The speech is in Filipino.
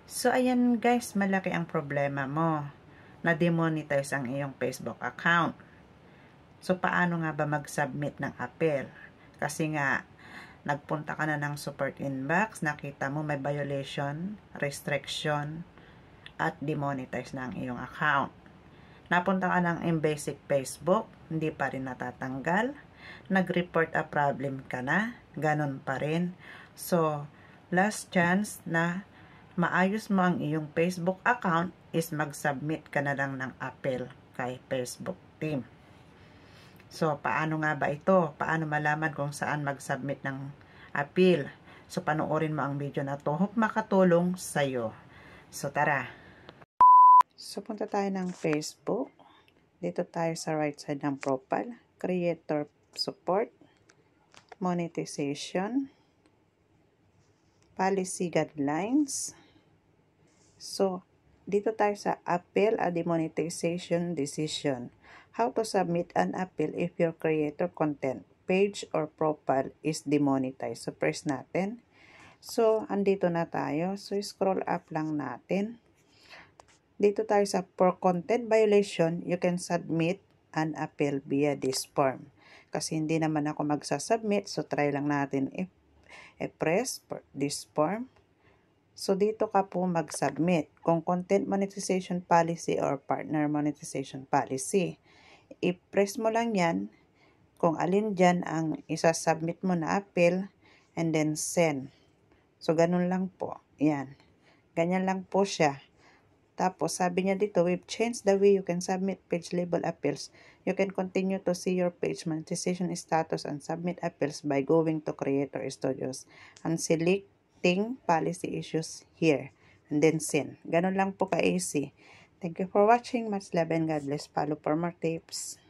So, ayan guys, malaki ang problema mo. Na-demonetize ang iyong Facebook account. So, paano nga ba mag-submit ng appeal? Kasi nga, nagpunta ka na ng support inbox, nakita mo may violation, restriction, at demonetize na ang iyong account. Napunta ka ng basic Facebook, hindi pa rin natatanggal. Nag-report a problem ka na, ganun pa rin. So, last chance na maayos mo ang iyong Facebook account is mag-submit ka na lang ng appeal kay Facebook team. So, paano nga ba ito? Paano malaman kung saan mag-submit ng appeal? So, panoorin mo ang video na to. Hope makatulong sa'yo. So, tara. So, punta tayo ng Facebook. Dito tayo sa right side ng profile. Creator support. Monetization. Policy guidelines. So, dito tayo sa appeal a demonetization decision. How to submit an appeal if your creator content, page, or profile is demonetized. So, press natin. So, andito na tayo. So, scroll up lang natin. Dito tayo sa for content violation, you can submit an appeal via this form. Kasi hindi naman ako magsasubmit, so try lang natin i-press this form. So, dito ka po mag-submit kung content monetization policy or partner monetization policy. I-press mo lang yan kung alin dyan ang isa-submit mo na appeal and then send. So, ganun lang po. Yan. Ganyan lang po siya. Tapos, sabi niya dito, we've changed the way you can submit page label appeals. You can continue to see your page monetization status and submit appeals by going to Creator Studios and selecting policy issues here. And then send. Ganun lang po ka-easy. Thank you for watching. Much love and God bless. Follow for more tips.